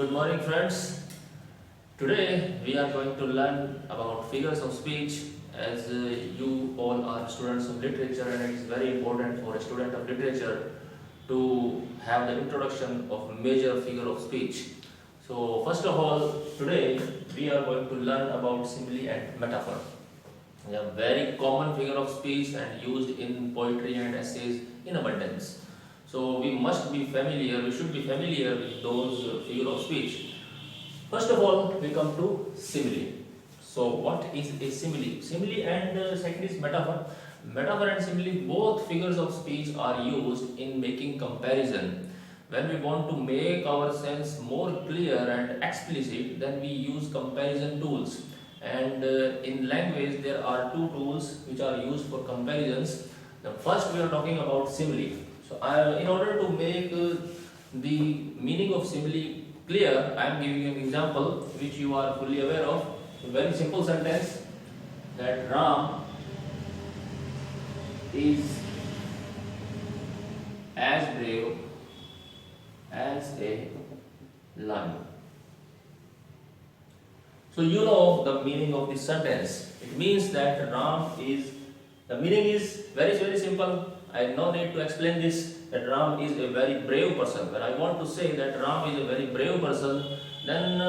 Good morning, friends. Today we are going to learn about figures of speech as you all are students of literature, and it is very important for a student of literature to have the introduction of major figure of speech. So, first of all, today we are going to learn about simile and metaphor. They are very common figure of speech and used in poetry and essays in abundance. So we must be familiar, we should be familiar with those figure of speech. First of all, we come to simile. So what is a simile? Simile and second is metaphor. Metaphor and simile, both figures of speech are used in making comparison. When we want to make our sense more clear and explicit, then we use comparison tools. And in language, there are two tools which are used for comparisons. The first, we are talking about simile. So, in order to make the meaning of simile clear, I am giving an example which you are fully aware of. A very simple sentence that Ram is as brave as a lion. So you know the meaning of this sentence. It means that Ram is, the meaning is very simple. I have no need to explain this, that Ram is a very brave person. When I want to say that Ram is a very brave person, then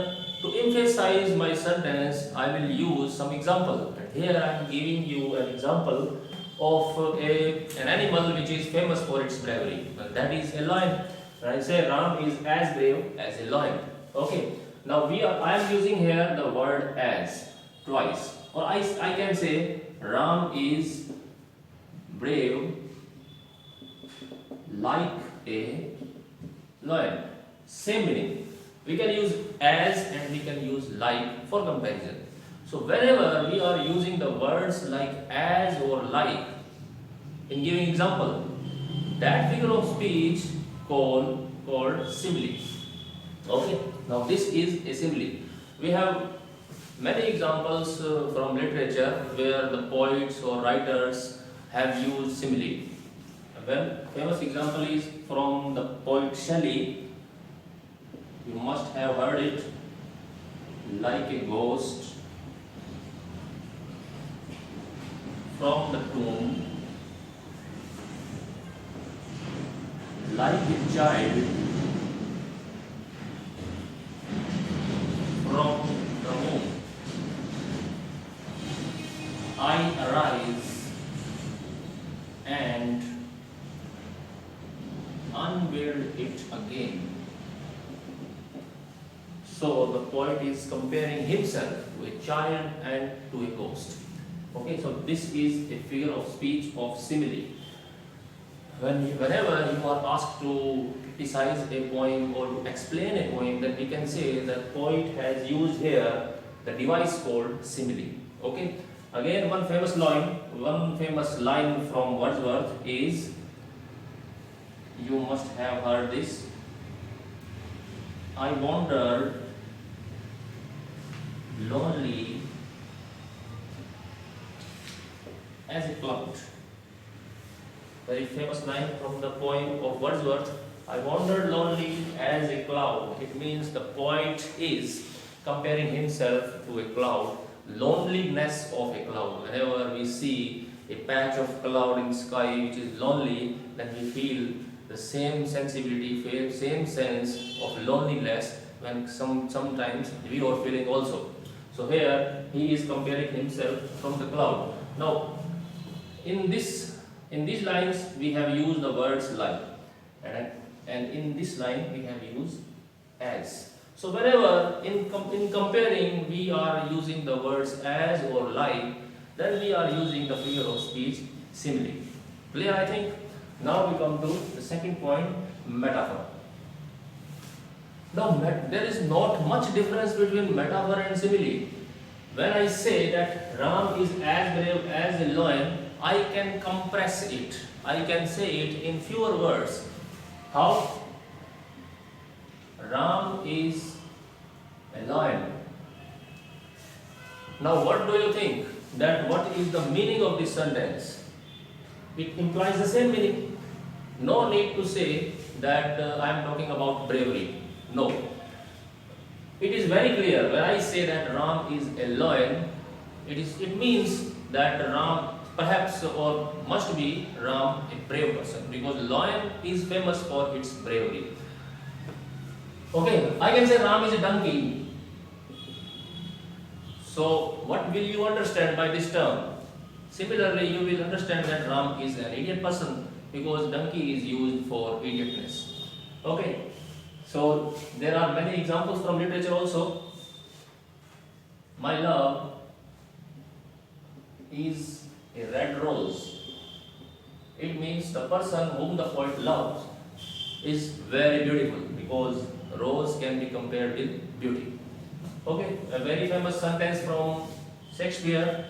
to emphasize my sentence, I will use some example. And here I am giving you an example of an animal which is famous for its bravery. And that is a lion. When I say Ram is as brave as a lion. Okay. Now I am using here the word as twice. Or I can say Ram is brave like a lion. Same meaning. We can use as and we can use like for comparison. So whenever we are using the words like as or like in giving example, that figure of speech called simile. Okay. Now this is a simile. We have many examples from literature where the poets or writers have used simile. Well, famous example is from the poet Shelley. You must have heard it. Like a ghost from the tomb, like a child from the womb, I arise and unveil it again. So the poet is comparing himself to a child and to a ghost. Okay, so this is a figure of speech of simile. Whenever you are asked to criticize a poem or to explain a poem, then we can say that poet has used here the device called simile. Okay. Again, one famous line from Wordsworth is, you must have heard this. I wandered lonely as a cloud. Very famous line from the poem of Wordsworth. I wandered lonely as a cloud. It means the poet is comparing himself to a cloud, loneliness of a cloud. Whenever we see a patch of cloud in sky which is lonely, then we feel the same sensibility, same sense of loneliness when sometimes we are feeling also. So here he is comparing himself from the cloud. Now in these lines we have used the words like, and in this line we have used as. So whenever in comparing we are using the words as or like, then we are using the figure of speech simile. Clear, I think? Now we come to the second point, metaphor. Now there is not much difference between metaphor and simile. When I say that Ram is as brave as a lion, I can compress it. I can say it in fewer words. How? Ram is a lion. Now what do you think? That what is the meaning of this sentence? It implies the same meaning. No need to say that I am talking about bravery. No. it is very clear when I say that Ram is a lion, it means that Ram perhaps or must be Ram a brave person, because lion is famous for its bravery. Okay, I can say Ram is a donkey. So what will you understand by this term? Similarly, you will understand that Ram is an idiot person, because donkey is used for idiotness. Okay, so there are many examples from literature also. My love is a red rose. It means the person whom the poet loves is very beautiful, because rose can be compared with beauty. Okay, a very famous sentence from Shakespeare.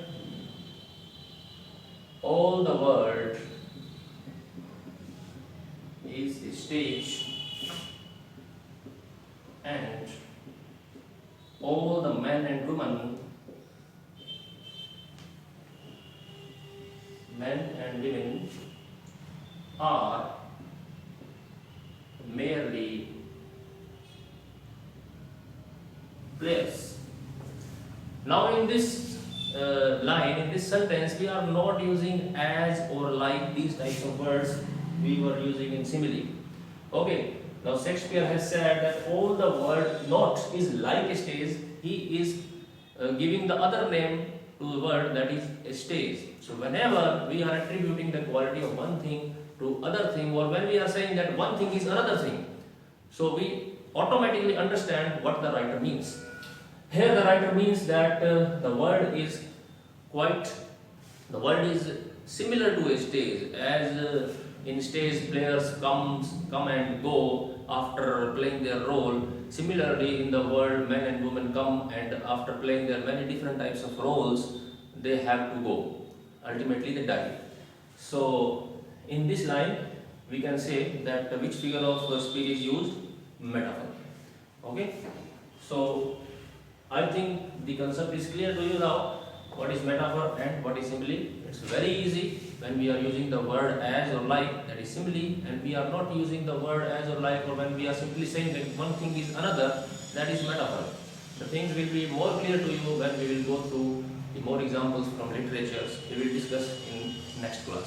All the world is a stage, and all the men and women, are merely players. Now, in this line, in this sentence, we are not using as or like these types of words we were using in simile. Okay, now Shakespeare has said that all the word not is like a stage. He is giving the other name to the word, that is a stage. So whenever we are attributing the quality of one thing to other thing, or when we are saying that one thing is another thing, so we automatically understand what the writer means. Here the writer means that the word is similar to a stage, as in stage players come and go after playing their role. Similarly, in the world, men and women come, and after playing their many different types of roles, they have to go. Ultimately, they die. So, in this line, we can say that which figure of speech is used? Metaphor. Okay? So, I think the concept is clear to you now. What is metaphor and what is simile? It's very easy. When we are using the word as or like, that is simile, and we are not using the word as or like, or when we are simply saying that one thing is another, that is metaphor. The things will be more clear to you when we will go through the more examples from literatures we will discuss in next class.